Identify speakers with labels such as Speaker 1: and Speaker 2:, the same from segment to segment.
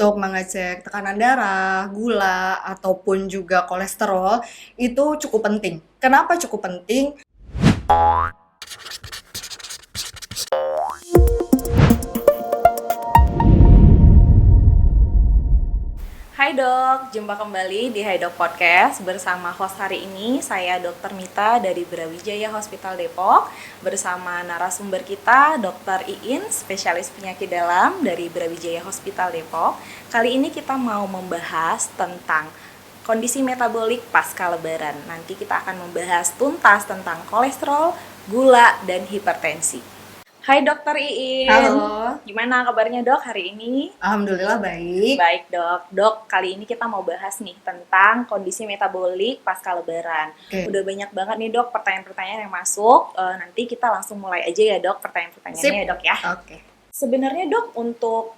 Speaker 1: untuk mengecek tekanan darah, gula, ataupun juga kolesterol itu cukup penting. Kenapa cukup penting?
Speaker 2: Hai dok, jumpa kembali di Hai Dok Podcast bersama host hari ini saya Dr. Mita dari Brawijaya Hospital Depok bersama narasumber kita Dr. Iin, spesialis penyakit dalam dari Brawijaya Hospital Depok. Kali ini kita mau membahas tentang kondisi metabolik pasca lebaran. Nanti kita akan membahas tuntas tentang kolesterol, gula, dan hipertensi. Hai Dr. Iin.
Speaker 1: Halo.
Speaker 2: Gimana kabarnya dok hari ini?
Speaker 1: Alhamdulillah baik.
Speaker 2: Baik dok. Dok, kali ini kita mau bahas nih tentang kondisi metabolik pasca lebaran. Udah banyak banget nih dok pertanyaan-pertanyaan yang masuk. Nanti kita langsung mulai aja ya dok pertanyaan-pertanyaannya ya dok ya.
Speaker 1: Oke.
Speaker 2: Sebenarnya dok untuk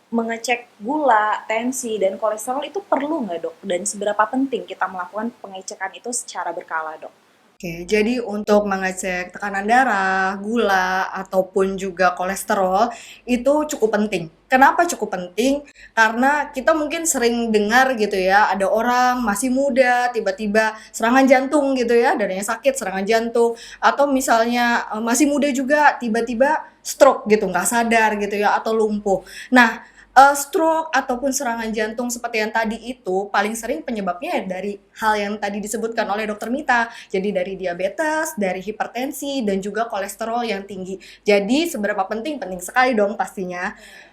Speaker 2: mengecek gula, tensi, dan kolesterol itu perlu nggak dok? Dan seberapa penting kita melakukan pengecekan itu secara berkala dok?
Speaker 1: Oke, jadi untuk mengecek tekanan darah, gula, ataupun juga kolesterol itu cukup penting. Kenapa cukup penting? Karena kita mungkin sering dengar gitu ya, ada orang masih muda, tiba-tiba serangan jantung gitu ya, dadanya sakit, serangan jantung. Atau misalnya masih muda juga, tiba-tiba stroke gitu, nggak sadar gitu ya, atau lumpuh. Nah, stroke ataupun serangan jantung seperti yang tadi itu paling sering penyebabnya dari hal yang tadi disebutkan oleh Dokter Mita. Jadi dari diabetes, dari hipertensi, dan juga kolesterol yang tinggi. Jadi seberapa penting? Penting sekali dong pastinya.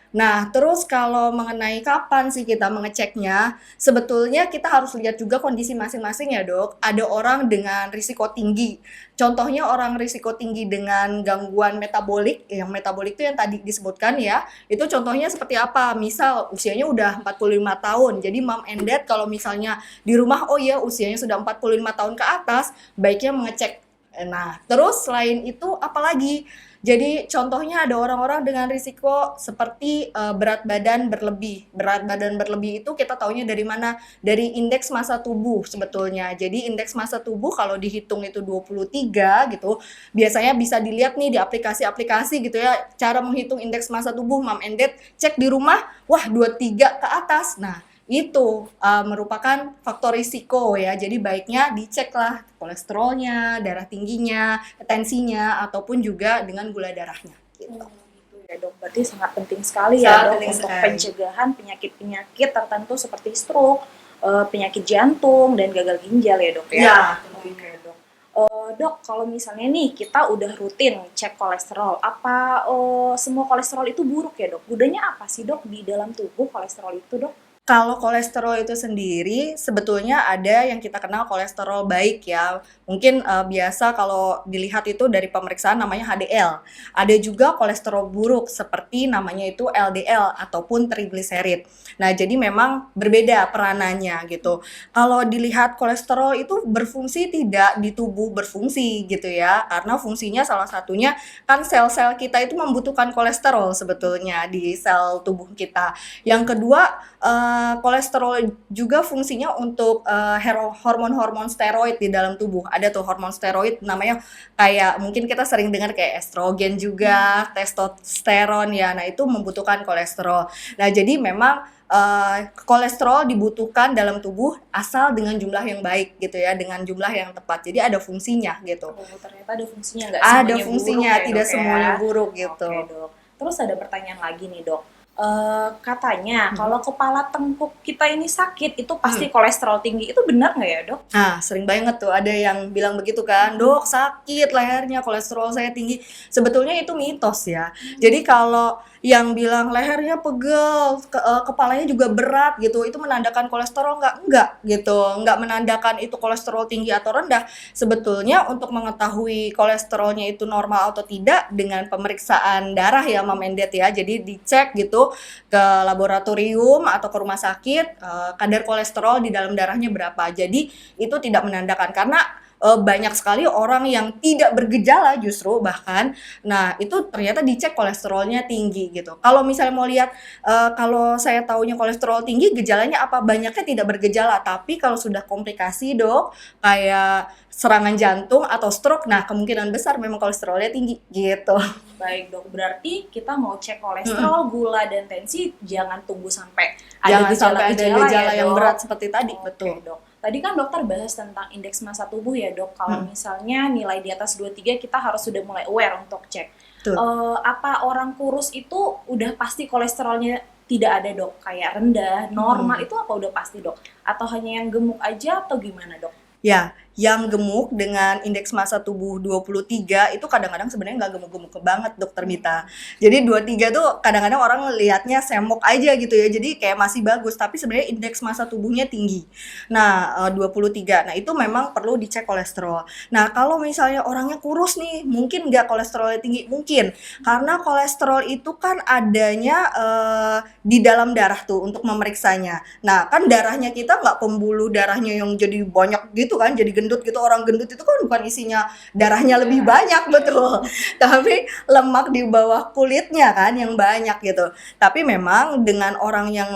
Speaker 1: Nah, terus kalau mengenai kapan sih kita mengeceknya, sebetulnya kita harus lihat juga kondisi masing-masing ya dok. Ada orang dengan risiko tinggi. Contohnya orang risiko tinggi dengan gangguan metabolik, yang metabolik itu yang tadi disebutkan ya, itu contohnya seperti apa? Misal usianya udah 45 tahun, jadi mom and dad kalau misalnya di rumah, oh ya usianya sudah 45 tahun ke atas, baiknya mengecek. Nah, terus selain itu apalagi? Jadi contohnya ada orang-orang dengan risiko seperti berat badan berlebih. Berat badan berlebih itu kita taunya dari mana? Dari indeks massa tubuh sebetulnya. Jadi indeks massa tubuh kalau dihitung itu 23 gitu. Biasanya bisa dilihat nih di aplikasi-aplikasi gitu ya. Cara menghitung indeks massa tubuh mom and dad, cek di rumah, wah 23 ke atas. Nah, itu merupakan faktor risiko ya. Jadi baiknya diceklah kolesterolnya, darah tingginya, tensinya, ataupun juga dengan gula darahnya. Gitu.
Speaker 2: Gitu ya dok, berarti sangat penting sekali ya dok
Speaker 1: Penting
Speaker 2: untuk
Speaker 1: sekali.
Speaker 2: pencegahan penyakit-penyakit tertentu seperti stroke, penyakit jantung, dan gagal ginjal ya dok ya?
Speaker 1: Ya,
Speaker 2: Oke dok. Dok, kalau misalnya nih kita udah rutin cek kolesterol, apa semua kolesterol itu buruk ya dok? Gunanya apa sih dok di dalam tubuh kolesterol itu dok?
Speaker 1: Kalau kolesterol itu sendiri sebetulnya ada yang kita kenal kolesterol baik ya. Mungkin biasa kalau dilihat itu dari pemeriksaan namanya HDL. Ada juga kolesterol buruk seperti namanya itu LDL ataupun trigliserid. Nah, jadi memang berbeda peranannya gitu. Kalau dilihat kolesterol itu berfungsi tidak di tubuh berfungsi gitu ya. Karena fungsinya salah satunya kan sel-sel kita itu membutuhkan kolesterol sebetulnya di sel tubuh kita. Yang kedua, kolesterol juga fungsinya untuk hormon-hormon steroid di dalam tubuh. Ada tuh hormon steroid namanya kayak mungkin kita sering dengar kayak estrogen juga, testosteron ya. Nah, itu membutuhkan kolesterol. Nah, jadi memang kolesterol dibutuhkan dalam tubuh asal dengan jumlah yang baik gitu ya, dengan jumlah yang tepat. Jadi ada fungsinya gitu.
Speaker 2: Oh, ternyata ada fungsinya, nggak
Speaker 1: Ada
Speaker 2: semuanya
Speaker 1: fungsinya,
Speaker 2: buruk ya
Speaker 1: tidak
Speaker 2: dok
Speaker 1: semuanya
Speaker 2: ya?
Speaker 1: buruk gitu.
Speaker 2: Oke dok. Terus ada pertanyaan lagi nih dok. Katanya kalau kepala tengkuk kita ini sakit itu pasti kolesterol tinggi, itu benar nggak ya dok?
Speaker 1: Nah, sering banget tuh ada yang bilang begitu kan, dok sakit lehernya, kolesterol saya tinggi. Sebetulnya itu mitos ya. Jadi kalau yang bilang lehernya pegel, kepalanya juga berat gitu, itu menandakan kolesterol enggak gitu, enggak menandakan itu kolesterol tinggi atau rendah. Sebetulnya untuk mengetahui kolesterolnya itu normal atau tidak dengan pemeriksaan darah ya Mom and Dad ya. Jadi dicek gitu ke laboratorium atau ke rumah sakit kadar kolesterol di dalam darahnya berapa. Jadi itu tidak menandakan karena banyak sekali orang yang tidak bergejala justru bahkan. Nah, itu ternyata dicek kolesterolnya tinggi gitu. Kalau misalnya mau lihat, kalau saya taunya kolesterol tinggi gejalanya apa? Banyaknya tidak bergejala, tapi kalau sudah komplikasi Dok, kayak serangan jantung atau stroke, nah kemungkinan besar memang kolesterolnya tinggi gitu.
Speaker 2: Baik dok, berarti kita mau cek kolesterol, gula, dan tensi jangan tunggu sampai ada
Speaker 1: Jangan sampai ada
Speaker 2: gejala-gejala
Speaker 1: gejala
Speaker 2: ya
Speaker 1: yang
Speaker 2: dok.
Speaker 1: berat seperti tadi,
Speaker 2: Oke,
Speaker 1: betul.
Speaker 2: dok. Tadi kan dokter bahas tentang indeks massa tubuh ya dok. Kalau misalnya nilai di atas 23 kita harus sudah mulai aware untuk cek.
Speaker 1: Betul.
Speaker 2: Apa orang kurus itu udah pasti kolesterolnya tidak ada dok? Kayak rendah, normal itu apa udah pasti dok? Atau hanya yang gemuk aja atau gimana dok?
Speaker 1: Ya, yang gemuk dengan indeks massa tubuh 23 itu kadang-kadang sebenarnya nggak gemuk-gemuk banget Dokter Mita. Jadi 23 tuh kadang-kadang orang lihatnya semok aja gitu ya. Jadi kayak masih bagus, tapi sebenarnya indeks massa tubuhnya tinggi. Nah, 23. Nah, itu memang perlu dicek kolesterol. Nah, kalau misalnya orangnya kurus nih, mungkin nggak kolesterolnya tinggi? Mungkin. Karena kolesterol itu kan adanya di dalam darah tuh untuk memeriksanya. Nah, kan darahnya kita nggak pembuluh darahnya yang jadi banyak gitu kan, jadi gendut gitu. Orang gendut itu kan bukan isinya darahnya lebih banyak, betul. Tapi lemak di bawah kulitnya kan yang banyak gitu. Tapi memang dengan orang yang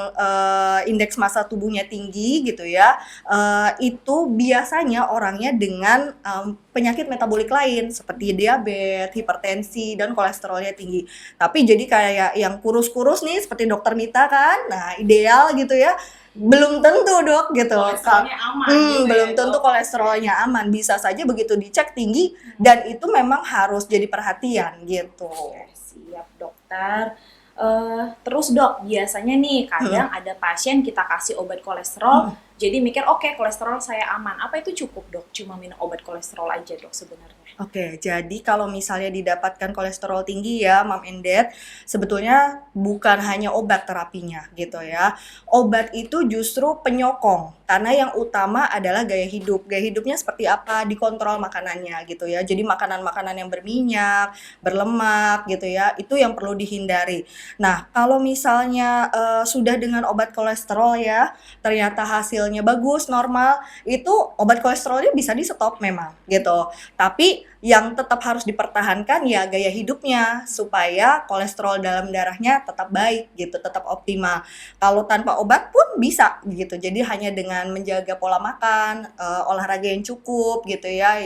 Speaker 1: indeks massa tubuhnya tinggi gitu ya, itu biasanya orangnya dengan penyakit metabolik lain seperti diabetes, hipertensi, dan kolesterolnya tinggi. Tapi jadi kayak yang kurus-kurus nih seperti Dokter Mita kan, nah ideal gitu ya. Belum tentu dok gitu.
Speaker 2: Kolesterolnya aman gitu
Speaker 1: Belum
Speaker 2: ya,
Speaker 1: tentu
Speaker 2: dok.
Speaker 1: kolesterolnya aman. Bisa saja begitu dicek tinggi dan itu memang harus jadi perhatian gitu.
Speaker 2: Siap dokter. Terus dok, biasanya nih kadang ada pasien kita kasih obat kolesterol, jadi mikir oke, kolesterol saya aman. Apa itu cukup dok? Cuma minum obat kolesterol aja dok sebenarnya?
Speaker 1: Oke, jadi kalau misalnya didapatkan kolesterol tinggi ya, Mom and Dad, sebetulnya bukan hanya obat terapinya gitu ya. Obat itu justru penyokong, karena yang utama adalah gaya hidup. Gaya hidupnya seperti apa? Dikontrol makanannya gitu ya. Jadi makanan-makanan yang berminyak, berlemak gitu ya, itu yang perlu dihindari. Nah, kalau misalnya sudah dengan obat kolesterol ya, ternyata hasilnya bagus, normal, itu obat kolesterolnya bisa di stop memang gitu. Tapi yang tetap harus dipertahankan ya gaya hidupnya supaya kolesterol dalam darahnya tetap baik gitu, tetap optimal. Kalau tanpa obat pun bisa gitu. Jadi hanya dengan menjaga pola makan, olahraga yang cukup gitu ya,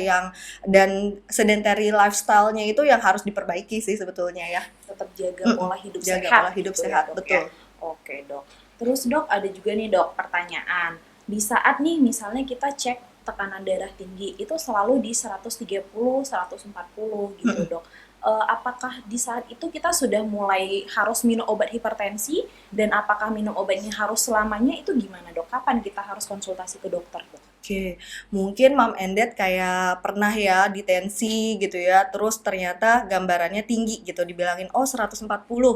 Speaker 1: dan sedentary lifestyle-nya itu yang harus diperbaiki sih sebetulnya ya.
Speaker 2: Tetap jaga pola hidup
Speaker 1: Jaga
Speaker 2: sehat.
Speaker 1: pola hidup
Speaker 2: gitu
Speaker 1: sehat,
Speaker 2: ya, dok,
Speaker 1: betul.
Speaker 2: ya? Oke dok. Terus dok, ada juga nih dok pertanyaan. Di saat nih misalnya kita cek tekanan darah tinggi itu selalu di 130, 140 gitu dok. Apakah di saat itu kita sudah mulai harus minum obat hipertensi, dan apakah minum obatnya harus selamanya, itu gimana dok? Kapan kita harus konsultasi ke dokter dok?
Speaker 1: Oke, mungkin Mom and Dad kayak pernah ya di tensi gitu ya, terus ternyata gambarannya tinggi gitu, dibilangin oh 140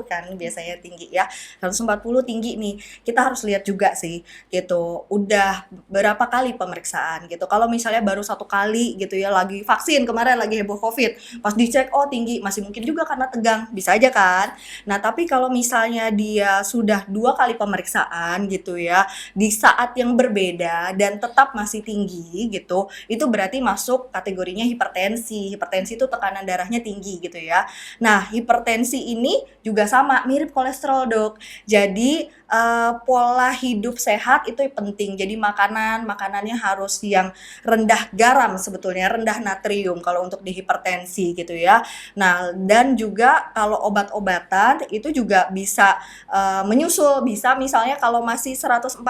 Speaker 1: kan biasanya tinggi ya, 140 tinggi nih. Kita harus lihat juga sih gitu, udah berapa kali pemeriksaan gitu. Kalau misalnya baru satu kali gitu ya, lagi vaksin kemarin, lagi heboh COVID, pas dicek oh tinggi, masih mungkin juga karena tegang, bisa aja kan. Nah tapi kalau misalnya dia sudah 2 kali pemeriksaan gitu ya, di saat yang berbeda dan tetap masih tinggi gitu, itu berarti masuk kategorinya hipertensi. Hipertensi itu tekanan darahnya tinggi gitu ya. Nah, hipertensi ini juga sama, mirip kolesterol dok. Jadi pola hidup sehat itu penting. Jadi makanannya harus yang rendah garam sebetulnya, rendah natrium kalau untuk di hipertensi gitu ya. Nah, dan juga kalau obat-obatan itu juga bisa menyusul, bisa misalnya kalau masih 140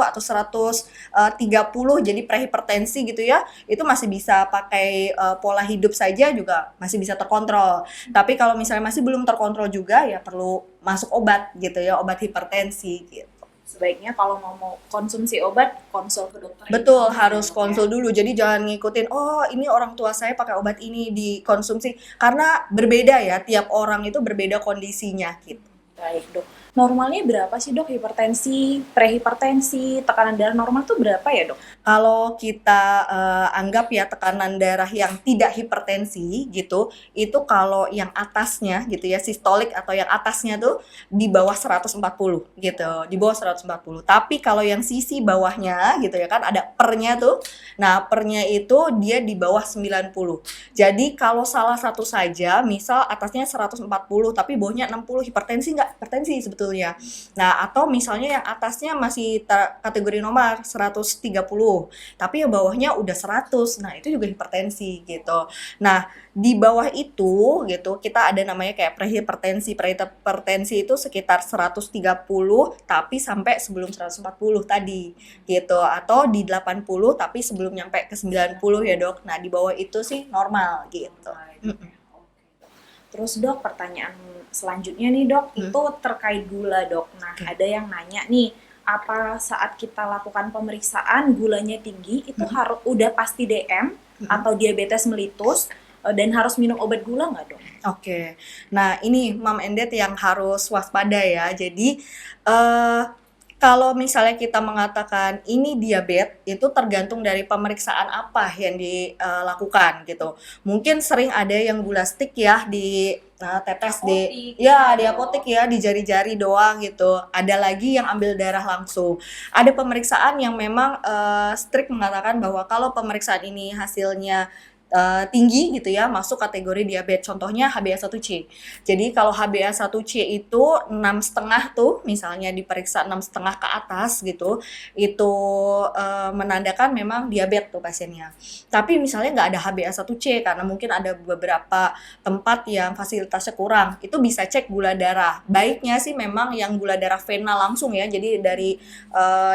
Speaker 1: atau 130 jadi prehipertensi gitu ya, itu masih bisa pakai pola hidup saja juga masih bisa terkontrol. Tapi kalau misalnya masih belum terkontrol juga ya perlu masuk obat gitu ya, obat hipertensi gitu.
Speaker 2: Sebaiknya kalau mau konsumsi obat, konsul ke dokter.
Speaker 1: Betul, harus konsul dulu. Jadi jangan ngikutin, oh ini orang tua saya pakai obat ini dikonsumsi. Karena berbeda ya, tiap orang itu berbeda kondisinya gitu.
Speaker 2: Baik dok. Normalnya berapa sih dok hipertensi, prehipertensi, tekanan darah normal tuh berapa ya dok?
Speaker 1: Kalau kita anggap ya tekanan darah yang tidak hipertensi gitu, itu kalau yang atasnya gitu ya, sistolik atau yang atasnya tuh di bawah 140 gitu, di bawah 140. Tapi kalau yang sisi bawahnya gitu ya kan ada pernya tuh, nah pernya itu dia di bawah 90. Jadi kalau salah satu saja, misal atasnya 140 tapi bawahnya 60, hipertensi nggak? Hipertensi sebetulnya. Nah, atau misalnya yang atasnya masih kategori normal 130, tapi yang bawahnya udah 100. Nah, itu juga hipertensi gitu. Nah, di bawah itu gitu, kita ada namanya kayak prehipertensi. Prehipertensi itu sekitar 130 tapi sampai sebelum 140 tadi gitu. Atau di 80 tapi sebelum nyampe ke 90 ya, Dok. Nah, di bawah itu sih normal gitu.
Speaker 2: Terus dok, pertanyaan selanjutnya nih dok, itu terkait gula dok. Nah, ada yang nanya nih, apa saat kita lakukan pemeriksaan gulanya tinggi itu harus udah pasti DM atau diabetes mellitus dan harus minum obat gula nggak dok?
Speaker 1: Oke. Nah, ini Mom and Dad yang harus waspada ya. Jadi, eh kalau misalnya kita mengatakan ini diabetes, itu tergantung dari pemeriksaan apa yang dilakukan gitu. Mungkin sering ada yang gula stick ya di tetes
Speaker 2: Apotik,
Speaker 1: di apotek ya, di jari-jari doang gitu. Ada lagi yang ambil darah langsung. Ada pemeriksaan yang memang strict mengatakan bahwa kalau pemeriksaan ini hasilnya tinggi gitu ya, masuk kategori diabetes. Contohnya HbA1c. Jadi kalau HbA1c itu 6,5 tuh, misalnya diperiksa 6,5 ke atas gitu, itu menandakan memang diabetes tuh pasiennya. Tapi misalnya nggak ada HbA1c karena mungkin ada beberapa tempat yang fasilitasnya kurang, itu bisa cek gula darah. Baiknya sih memang yang gula darah vena langsung ya, jadi dari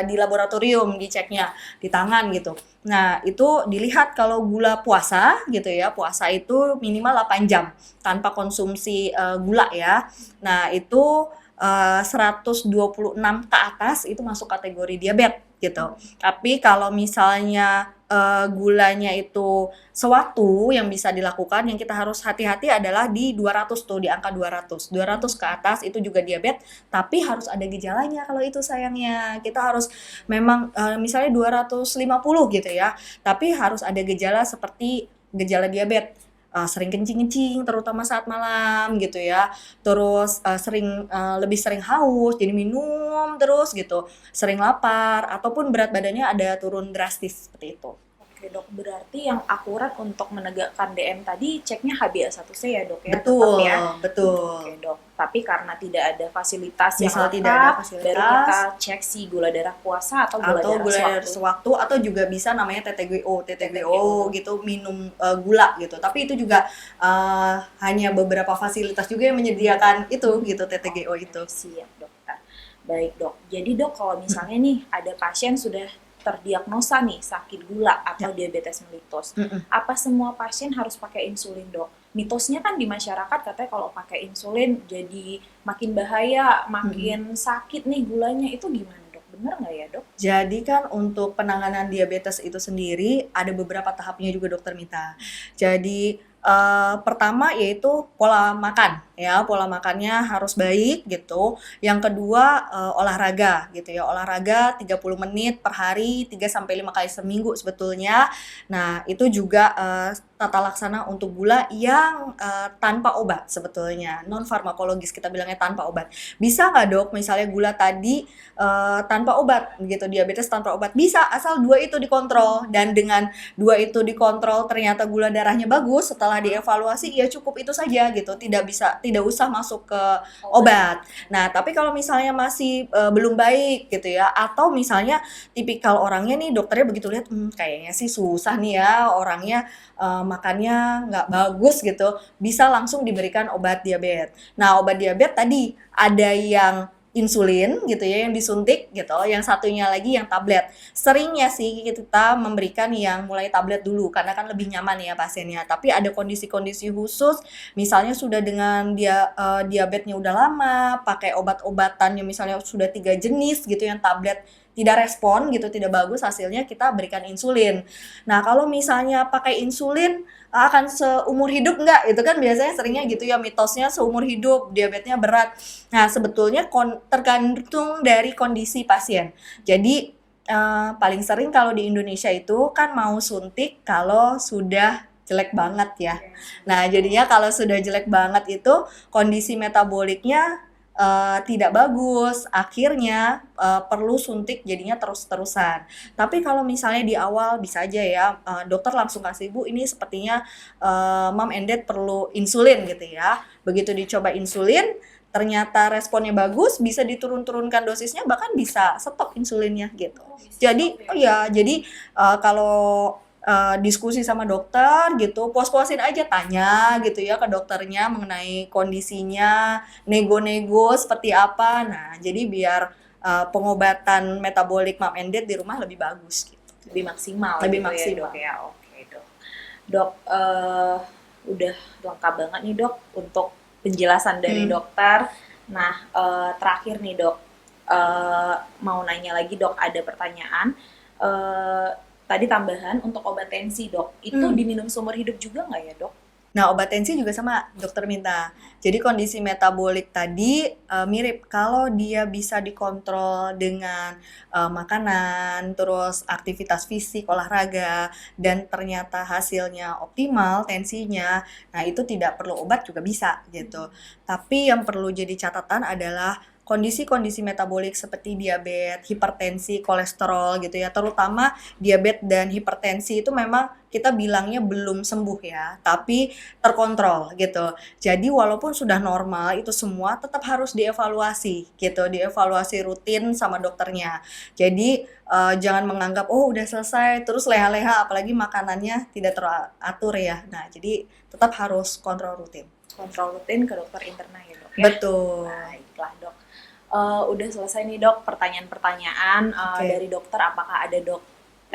Speaker 1: di laboratorium diceknya di tangan gitu. Nah, itu dilihat kalau gula puasa gitu ya, puasa itu minimal 8 jam tanpa konsumsi gula ya. Nah, itu 126 ke atas itu masuk kategori diabetes gitu. Tapi kalau misalnya gulanya itu sewaktu yang bisa dilakukan, yang kita harus hati-hati adalah di 200 tuh, di angka 200. 200 ke atas itu juga diabetes, tapi harus ada gejalanya kalau itu sayangnya. Kita harus memang misalnya 250 gitu ya, tapi harus ada gejala seperti gejala diabetes. Sering kencing-kencing terutama saat malam gitu ya, terus lebih sering haus jadi minum terus gitu, sering lapar ataupun berat badannya ada turun drastis seperti itu.
Speaker 2: Oke dok, berarti yang akurat untuk menegakkan DM tadi ceknya HbA1c ya dok ya?
Speaker 1: Betul,
Speaker 2: Tetap ya?
Speaker 1: betul.
Speaker 2: Oke dok, tapi karena tidak ada fasilitas yang
Speaker 1: Misal
Speaker 2: lengkap,
Speaker 1: tidak ada fasilitas,
Speaker 2: baru kita cek si gula darah puasa atau gula
Speaker 1: atau
Speaker 2: darah
Speaker 1: gula darah
Speaker 2: sewaktu.
Speaker 1: sewaktu, atau juga bisa namanya TTGO gitu, minum gula gitu. Tapi itu juga hanya beberapa fasilitas juga yang menyediakan itu gitu, TTGO itu.
Speaker 2: Siap dokter. Baik dok, jadi dok kalau misalnya nih ada pasien sudah terdiagnosa nih sakit gula atau diabetes mellitus, apa semua pasien harus pakai insulin dok? Mitosnya kan di masyarakat katanya kalau pakai insulin jadi makin bahaya, makin sakit nih gulanya, itu gimana dok? Bener nggak ya dok?
Speaker 1: Jadi kan untuk penanganan diabetes itu sendiri ada beberapa tahapnya juga dokter Mita. Jadi pertama yaitu pola makan ya, pola makannya harus baik gitu. Yang kedua olahraga gitu ya, olahraga 30 menit per hari 3 sampai 5 kali seminggu sebetulnya. Nah, itu juga tata laksana untuk gula yang tanpa obat sebetulnya, non farmakologis kita bilangnya tanpa obat. Bisa nggak dok misalnya gula tadi tanpa obat gitu, diabetes tanpa obat? Bisa, asal dua itu dikontrol, dan dengan dua itu dikontrol ternyata gula darahnya bagus, setelah dievaluasi ya cukup itu saja gitu, tidak usah masuk ke obat. Nah, tapi kalau misalnya masih belum baik gitu ya, atau misalnya tipikal orangnya nih dokternya begitu lihat kayaknya sih susah nih ya orangnya, makannya nggak bagus gitu, bisa langsung diberikan obat diabetes. Nah, obat diabetes tadi ada yang insulin gitu ya, yang disuntik gitu, yang satunya lagi yang tablet. Seringnya sih kita memberikan yang mulai tablet dulu karena kan lebih nyaman ya pasiennya. Tapi ada kondisi-kondisi khusus, misalnya sudah dengan diabetesnya udah lama, pakai obat-obatan yang misalnya sudah 3 jenis gitu yang tablet tidak respon gitu, tidak bagus hasilnya, kita berikan insulin. Nah, kalau misalnya pakai insulin akan seumur hidup nggak? Itu kan biasanya seringnya gitu ya, mitosnya seumur hidup, diabetesnya berat. Nah, sebetulnya tergantung dari kondisi pasien. Jadi, paling sering kalau di Indonesia itu kan mau suntik kalau sudah jelek banget ya. Nah, jadinya kalau sudah jelek banget itu kondisi metaboliknya tidak bagus, akhirnya perlu suntik jadinya terus-terusan. Tapi kalau misalnya di awal bisa aja ya, dokter langsung kasih, Bu ini sepertinya mom and dad perlu insulin gitu ya. Begitu dicoba insulin, ternyata responnya bagus, bisa diturun-turunkan dosisnya, bahkan bisa stop insulinnya gitu. Jadi, ya, jadi kalau diskusi sama dokter gitu, puas-puasin aja, tanya gitu ya ke dokternya mengenai kondisinya, nego-nego seperti apa. Nah, jadi biar pengobatan metabolik mom and dad di rumah lebih bagus gitu.
Speaker 2: Lebih maksimal
Speaker 1: Lebih
Speaker 2: gitu
Speaker 1: maksimal.
Speaker 2: ya, Dok ya. Oke, Dok. Dok, udah lengkap banget nih, Dok, untuk penjelasan dari dokter. Nah, terakhir nih, Dok, mau nanya lagi, Dok, ada pertanyaan. Tadi tambahan untuk obat tensi, Dok, itu diminum seumur hidup juga nggak ya, Dok?
Speaker 1: Nah, obat tensi juga sama, dokter minta. Jadi kondisi metabolik tadi mirip, kalau dia bisa dikontrol dengan makanan, terus aktivitas fisik, olahraga, dan ternyata hasilnya optimal tensinya, nah itu tidak perlu obat juga bisa gitu. Tapi yang perlu jadi catatan adalah kondisi-kondisi metabolik seperti diabetes, hipertensi, kolesterol gitu ya, terutama diabetes dan hipertensi itu memang kita bilangnya belum sembuh ya, tapi terkontrol gitu. Jadi walaupun sudah normal itu semua tetap harus dievaluasi gitu, dievaluasi rutin sama dokternya. Jadi jangan menganggap oh udah selesai terus leha-leha, apalagi makanannya tidak teratur ya. Nah, jadi tetap harus kontrol rutin.
Speaker 2: Kontrol rutin ke dokter interna ya, Dok ya?
Speaker 1: Betul.
Speaker 2: Baiklah, Dok. Udah selesai nih, Dok, pertanyaan-pertanyaan dari dokter. Apakah ada, Dok,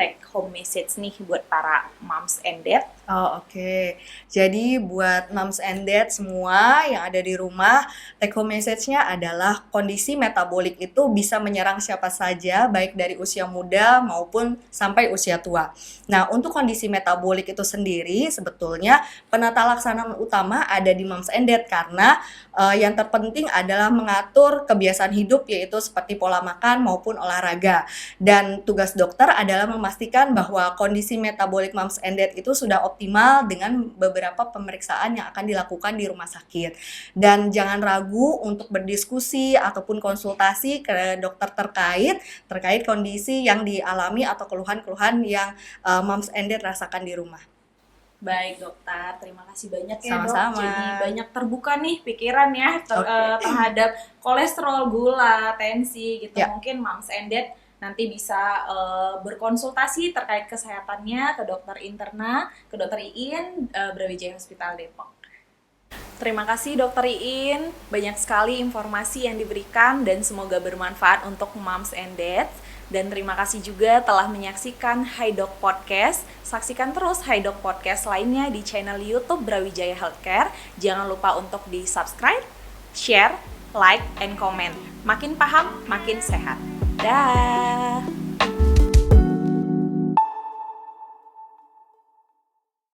Speaker 2: take home message nih buat para moms and dad?
Speaker 1: Oh, oke. Jadi buat moms and dad semua yang ada di rumah, take home message-nya adalah kondisi metabolik itu bisa menyerang siapa saja, baik dari usia muda maupun sampai usia tua. Nah, untuk kondisi metabolik itu sendiri sebetulnya penata laksanaan utama ada di moms and dad, karena yang terpenting adalah mengatur kebiasaan hidup, yaitu seperti pola makan maupun olahraga. Dan tugas dokter adalah memastikan bahwa kondisi metabolik moms and dad itu sudah optimal dengan beberapa pemeriksaan yang akan dilakukan di rumah sakit. Dan jangan ragu untuk berdiskusi ataupun konsultasi ke dokter terkait kondisi yang dialami atau keluhan-keluhan yang moms and dad rasakan di rumah.
Speaker 2: Baik, dokter, terima kasih banyak ya,
Speaker 1: Sama-sama.
Speaker 2: Dok. Jadi banyak terbuka nih pikiran ya terhadap kolesterol, gula, tensi gitu.
Speaker 1: Ya.
Speaker 2: Mungkin moms and dad nanti bisa berkonsultasi terkait kesehatannya ke dokter interna, ke dokter Iin, Brawijaya Hospital Depok. Terima kasih Dokter Iin, banyak sekali informasi yang diberikan dan semoga bermanfaat untuk moms and dads. Dan terima kasih juga telah menyaksikan HiDoc Podcast. Saksikan terus HiDoc Podcast lainnya di channel YouTube Brawijaya Healthcare. Jangan lupa untuk di-subscribe, share, like, and comment. Makin paham, makin sehat. Dah.